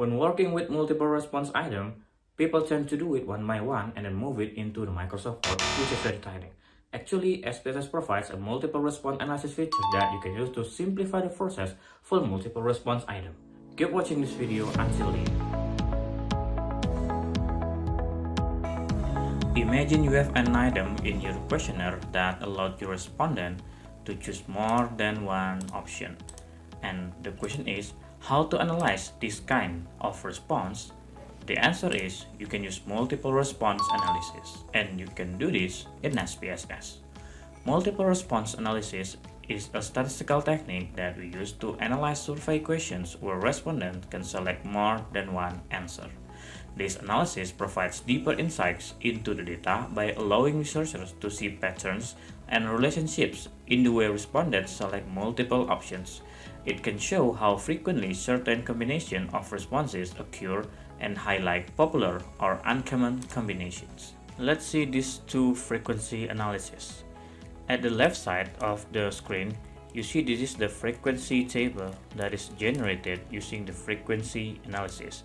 When working with multiple response items, people tend to do it one by one and then move it into the Microsoft Word, which is very tiring. Actually, SPSS provides a multiple response analysis feature that you can use to simplify the process for multiple response items. Keep watching this video until the end. Imagine you have an item in your questionnaire that allows your respondent to choose more than one option. And the question is, how to analyze this kind of response? The answer is, you can use multiple response analysis, and you can do this in SPSS. Multiple response analysis is a statistical technique that we use to analyze survey questions where respondents can select more than one answer. This analysis provides deeper insights into the data by allowing researchers to see patterns and relationships in the way respondents select multiple options. It can show how frequently certain combinations of responses occur and highlight popular or uncommon combinations. Let's see these two frequency analyses. At the left side of the screen, you see this is the frequency table that is generated using the frequency analysis.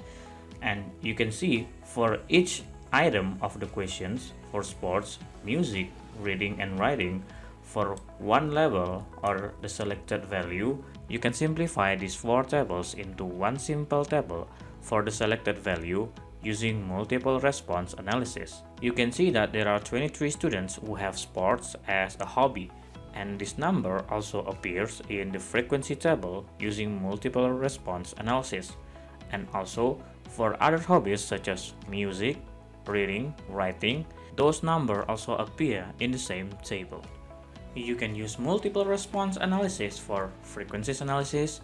And you can see for each item of the questions, for sports, music, reading and writing, for one level or the selected value, you can simplify these four tables into one simple table for the selected value using multiple response analysis. You can see that there are 23 students who have sports as a hobby, and this number also appears in the frequency table using multiple response analysis. And also, for other hobbies such as music, reading, writing, those numbers also appear in the same table. You can use multiple response analysis for frequencies analysis,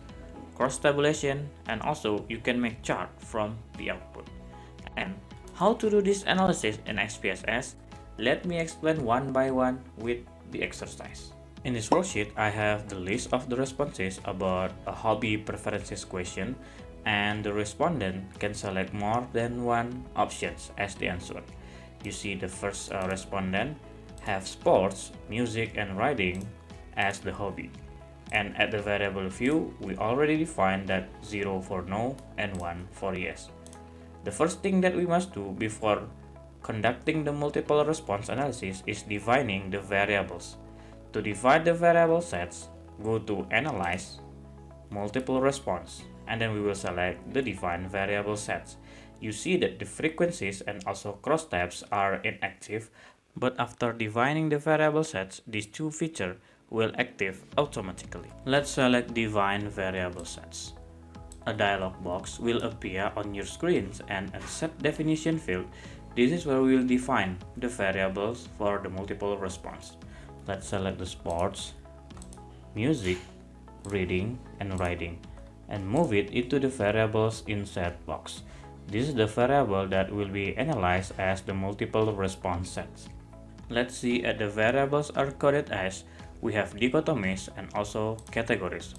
cross-tabulation, and also you can make chart from the output. And how to do this analysis in SPSS? Let me explain one by one with the exercise. In this worksheet, I have the list of the responses about a hobby preferences question, and the respondent can select more than one options as the answer. You see the first respondent have sports, music and writing as the hobby. And at the variable view, we already defined that 0 for no and 1 for yes. The first thing that we must do before conducting the multiple response analysis is defining the variables. To define the variable sets, go to Analyze, Multiple Response, and then we will select the defined variable sets. You see that the frequencies and also crosstabs are inactive, but after defining the variable sets, these two features will active automatically. Let's select define variable sets. A dialog box will appear on your screens, and a set definition field. This is where we will define the variables for the multiple response. Let's select the sports, music, reading and writing, and move it into the variables insert box. This is the variable that will be analyzed as the multiple response sets. Let's see at the variables are coded as we have dichotomies and also categories.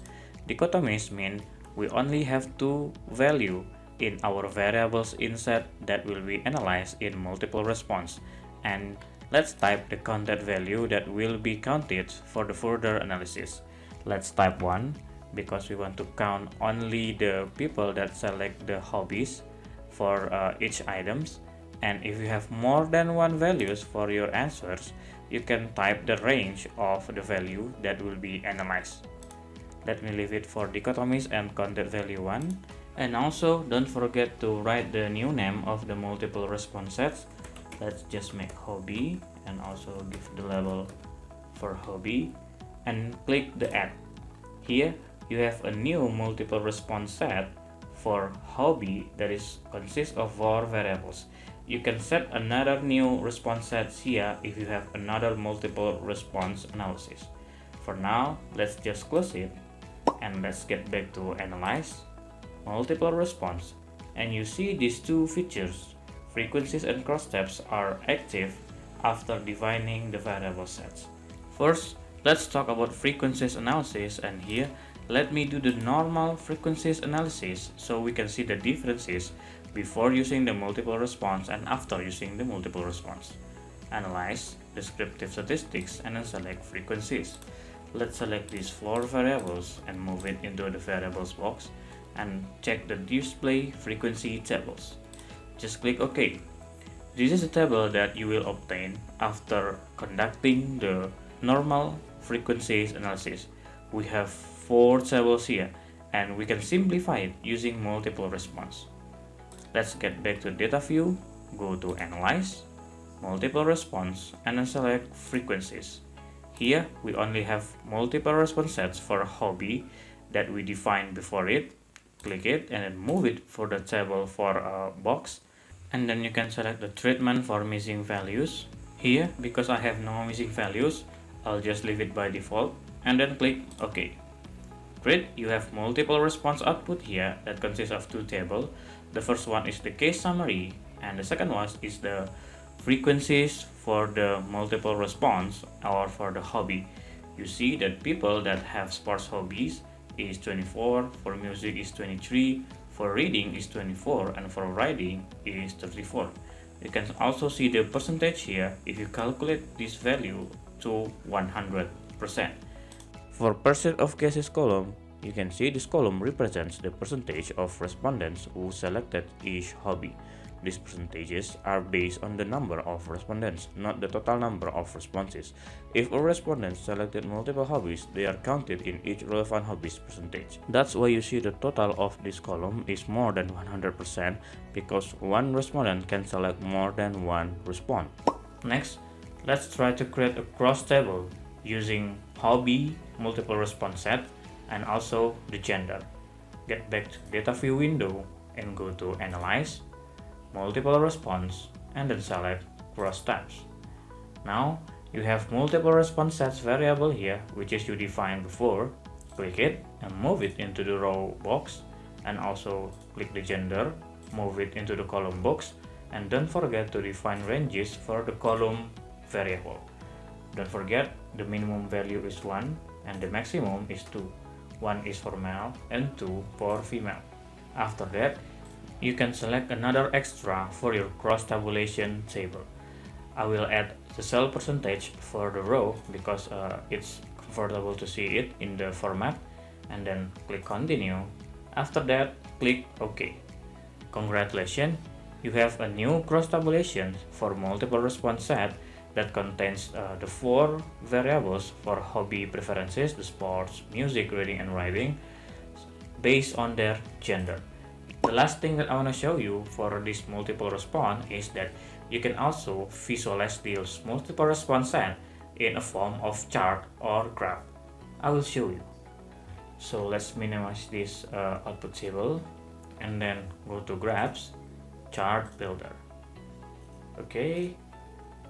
Dichotomies mean we only have two values in our variables insert that will be analyzed in multiple response, and let's type the counted value that will be counted for the further analysis. Let's type 1 because we want to count only the people that select the hobbies for each items. And if you have more than one values for your answers, you can type the range of the value that will be analyzed. Let me leave it for dichotomies and counted value 1. And also don't forget to write the new name of the multiple response sets. Let's just make hobby and also give the label for hobby and click the add. Here you have a new multiple response set for hobby that consists of 4 variables. You can set another new response set here if you have another multiple response analysis. For now, let's just close it and let's get back to analyze, multiple response, and you see these two features, frequencies and crosstabs, are active after defining the variable sets. First, let's talk about frequencies analysis, and here let me do the normal frequencies analysis so we can see the differences before using the multiple response and after using the multiple response. Analyze descriptive statistics and then select frequencies. Let's select these 4 variables and move it into the variables box. and check the display frequency tables. Just click OK. This is a table that you will obtain after conducting the normal frequencies analysis. We have 4 tables here and we can simplify it using multiple response. Let's get back to data view, go to analyze, multiple response, and then select frequencies. Here we only have multiple response sets for a hobby that we defined before it. Click it and then move it for the table for a box, and then you can select the treatment for missing values. Here, because I have no missing values, I'll just leave it by default and then click OK. Great, you have multiple response output here that consists of 2 tables. The first one is the case summary and the second one is the frequencies for the multiple response or for the hobby. You see that people that have sports hobbies is 24, for music is 23, for reading is 24, and for writing is 34. You can also see the percentage here if you calculate this value to 100%. For percent of cases column, you can see this column represents the percentage of respondents who selected each hobby. These percentages are based on the number of respondents, not the total number of responses. If a respondent selected multiple hobbies, they are counted in each relevant hobby's percentage. That's why you see the total of this column is more than 100% because one respondent can select more than one response. Next, let's try to create a cross table using hobby, multiple response set, and also the gender. Get back to data view window and go to analyze, multiple response, and then select Crosstabs. Now you have multiple response sets variable here, which is you defined before. Click it and move it into the row box, and also click the gender, move it into the column box, and don't forget to define ranges for the column variable. Don't forget the minimum value is 1 and the maximum is 2. 1 is for male and 2 for female. After that, you can select another extra for your cross tabulation table. I will add the cell percentage for the row because it's comfortable to see it in the format, and then click continue. After that, click OK. Congratulations, you have a new cross tabulation for multiple response set that contains the 4 variables for hobby preferences, the sports, music, reading, and writing, based on their gender. The last thing that I want to show you for this multiple response is that you can also visualize this multiple response set in a form of chart or graph. I will show you. So let's minimize this output table and then go to graphs, chart builder. Okay,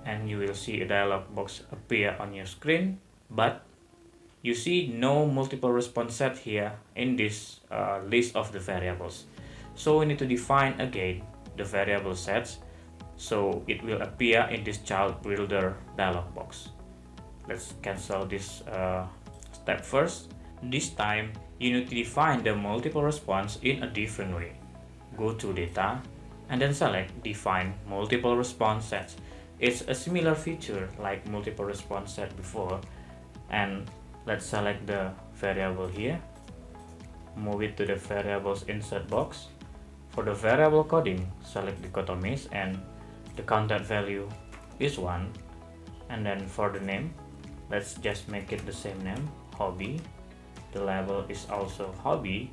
and you will see a dialog box appear on your screen, but you see no multiple response set here in this list of the variables. So we need to define again the variable sets so it will appear in this chart builder dialog box. Let's cancel this step first. This time you need to define the multiple response in a different way. Go to data and then select define multiple response sets. It's a similar feature like multiple response set before, and let's select the variable here, move it to the variables insert box. For the variable coding, select dichotomies and the content value is 1, and then for the name, let's just make it the same name, hobby. The label is also hobby,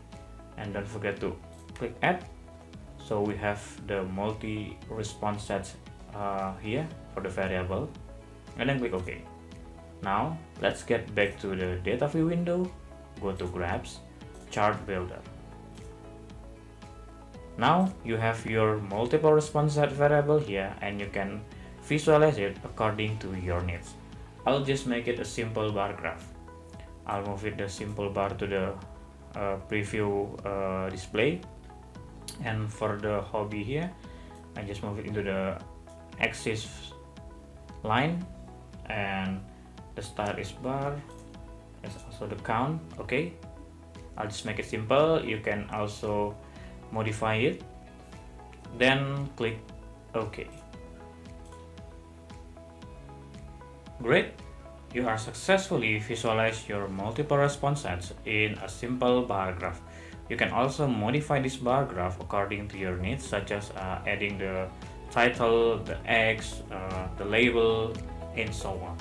and don't forget to click add. So we have the multi response sets here for the variable, and then click OK. Now let's get back to the data view window, go to graphs, chart builder. Now you have your multiple response set variable here and you can visualize it according to your needs. I'll just make it a simple bar graph. I'll move it the simple bar to the preview display, and for the hobby here I just move it into the axis line, and the style is bar, there's also the count. Okay, I'll just make it simple. You can also modify it, then click OK. Great, you are successfully visualized your multiple response sets in a simple bar graph. You can also modify this bar graph according to your needs, such as adding the title, the X, the label, and so on.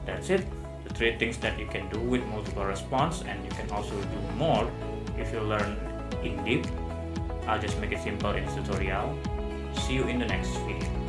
That's it. The three things that you can do with multiple response, and you can also do more if you learn in deep. I'll just make it simple in this tutorial. See you in the next video.